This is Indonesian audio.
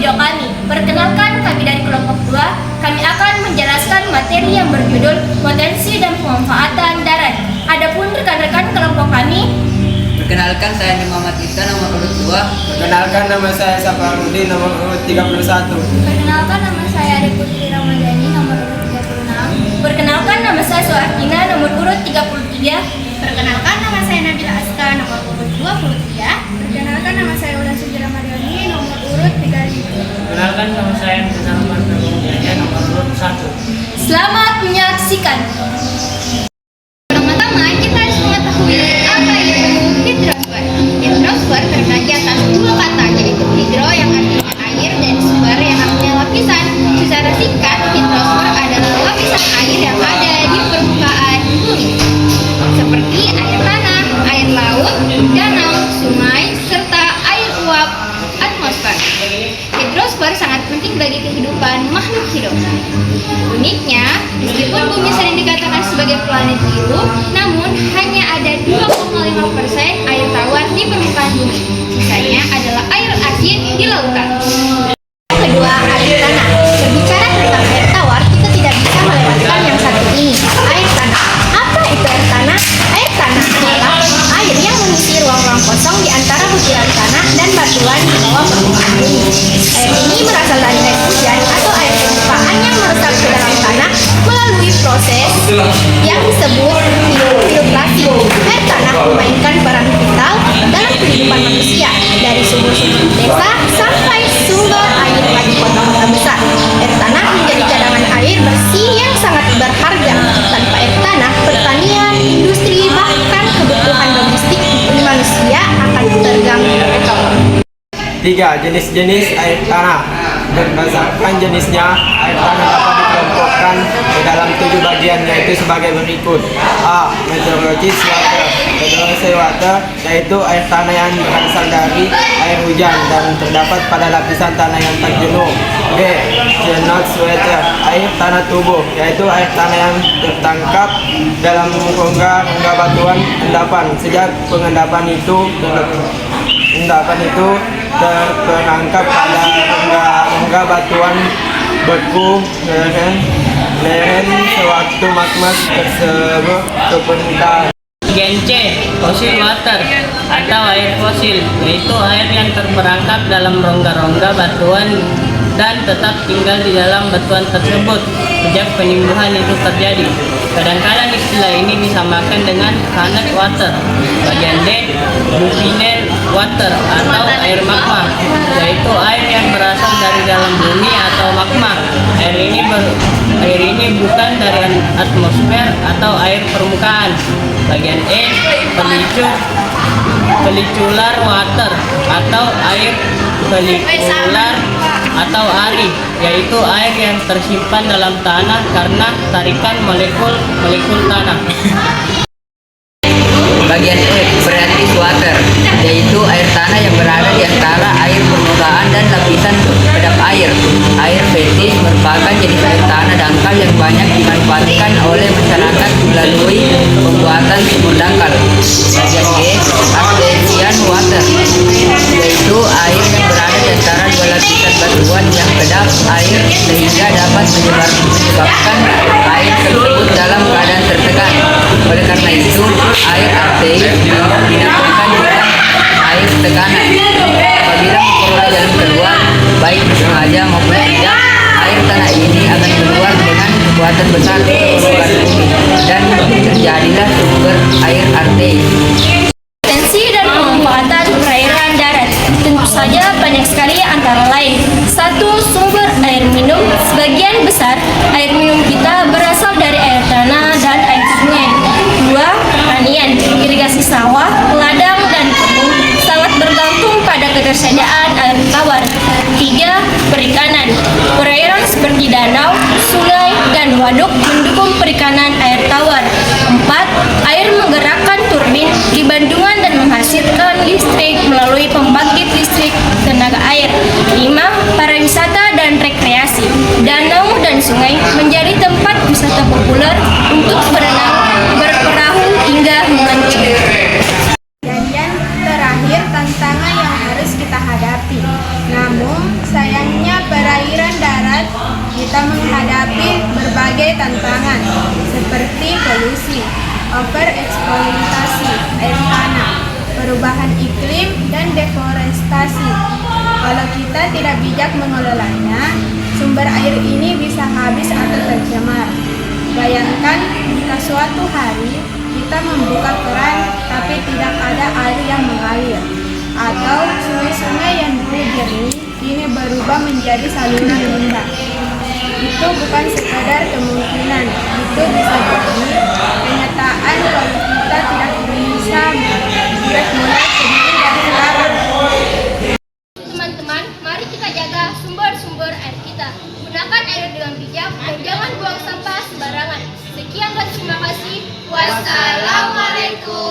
video kami. Perkenalkan, kami dari kelompok 2. Kami akan menjelaskan materi yang berjudul potensi dan pemanfaatan darat. Adapun rekan-rekan kelompok kami, perkenalkan, saya Muhammad Ika, nomor urut 2. Perkenalkan, nama saya Safarudin, nomor urut 31. perkenalkan nama saya Ade Putri Ramadhani, nomor urut 36. Perkenalkan, nama saya Suartina, nomor urut 33. Perkenalkan, nama saya Nabila Aska, nomor urut 23. Perkenalkan, nama saya Ulan Sujira Marioni, nomor urut 35. Perkenalkan, nama saya Muhammad Jaya, nomor urut 1. Selamat menyaksikan. Pertama-tama, kita harus mengetahui apa itu hidrosfer. Hidrosfer terkaji atas dua kata, yaitu hidro yang artinya air dan sfer yang artinya lapisan. Secara singkat, hidrosfer adalah lapisan air yang ada di permukaan bumi, seperti air tanah, air laut, danau, sungai, serta air uap atmosfer. Hidrosfer sangat penting bagi kehidupan makhluk hidup. Uniknya, meskipun bumi sering dikatakan sebagai planet biru, namun hanya ada 2,5% air tawar di permukaan bumi. Sisanya adalah air asin di lautan. Kedua, air tanah. Berbicara tentang air tawar, kita tidak bisa melewatkan yang satu ini, air tanah. Apa itu air tanah? Air tanah adalah air yang mengisi ruang-ruang kosong di antara butiran tanah dan batuan di bawah permukaan bumi. Air ini berasal dari air hujan atau air permukaan yang meresap ke dalam tanah melalui proses yang disebut filtrasi. Air tanah memainkan peran vital dalam kehidupan manusia, dari sumber-sumber desa sampai sumber air bagi kota-kota besar. Air tanah menjadi cadangan air bersih yang sangat berharga. Tanpa air tanah, pertanian, industri, bahkan kebutuhan domestik manusia akan terganggu. 3. Jenis-jenis air tanah. Berdasarkan jenisnya, air tanah dapat dikelompokkan ke dalam 7 bagian, yaitu sebagai berikut. A. Meteorologis water. Meteorologis water yaitu air tanah yang berasal dari air hujan dan terdapat pada lapisan tanah yang terjenuh. B. Genox water, air tanah tubuh, yaitu air tanah yang tertangkap dalam rongga batuan endapan. Sejak pengendapan itu terperangkap pada rongga batuan beku lereng sewaktu magma tersebut terbentuk. Bagian C, fossil water atau air fosil, yaitu air yang terperangkap dalam rongga-rongga batuan dan tetap tinggal di dalam batuan tersebut sejak penimbuhan itu terjadi. Kadang-kadang istilah ini disamakan dengan planet water. Bagian D, bufiner water atau air magma, yaitu air yang berasal dari dalam bumi atau magma. Air ini bukan dari atmosfer atau air permukaan. Bagian E, pellicular water atau air pelikular atau ari, yaitu air yang tersimpan dalam tanah karena tarikan molekul tanah. Bagian E, Phreatis water, yaitu air tanah yang berada di antara air permukaan dan lapisan kedap air. Air fetis merupakan jenis air tanah dangkal yang banyak dimanfaatkan oleh masyarakat melalui pembuatan sumur dangkal. Bagian G, Artesian water, yaitu air yang berada di antara dua lapisan batuan yang kedap air sehingga dapat menyebabkan air tersebut dalam keadaan tertekan. Oleh karena itu, air artei dinamakan juga air tekanan. Apabila memperoleh jalan keluar, baik sengaja maupun tidak, air tanah ini akan keluar dengan kekuatan besar ke permukaan bumi dan terjadilah sumber air artei. Potensi dan pemanfaatan perairan darat tentu saja banyak sekali, antara lain: 1. Sumber air minum. Sebagian besar air minum kita berasal dari air tanah dan air sungai. 2. Pertanian. Irigasi sawah, ladang, dan kebun sangat bergantung pada ketersediaan air tawar. 3. Perikanan. Perairan seperti danau, sungai, dan waduk mendukung perikanan air tawar. 4. Air menggerakkan turbin di bendungan dan menghasilkan listrik melalui pembangkit listrik tenaga air. 5. Pariwisata dan rekreasi. Danau dan sungai menjadi tempat wisata populer untuk berenang, berperahu, hingga memancing. Dan terakhir, tantangan yang harus kita hadapi. Namun sayangnya kita menghadapi berbagai tantangan seperti polusi, overeksploitasi air tanah, perubahan iklim, dan deforestasi. Kalau kita tidak bijak mengelolanya, sumber air ini bisa habis atau tercemar. Bayangkan jika suatu hari kita membuka keran tapi tidak ada air yang mengalir, atau sungai-sungai yang dulu jernih kini berubah menjadi saluran limbah. Itu bukan sekadar kemungkinan, itu bisa jadi kenyataan kalau kita tidak bisa mulai sendiri dari sekarang. Teman-teman, mari kita jaga sumber-sumber air kita. Gunakan air dengan bijak dan jangan buang sampah sembarangan. Sekian dan terima kasih. Wassalamualaikum.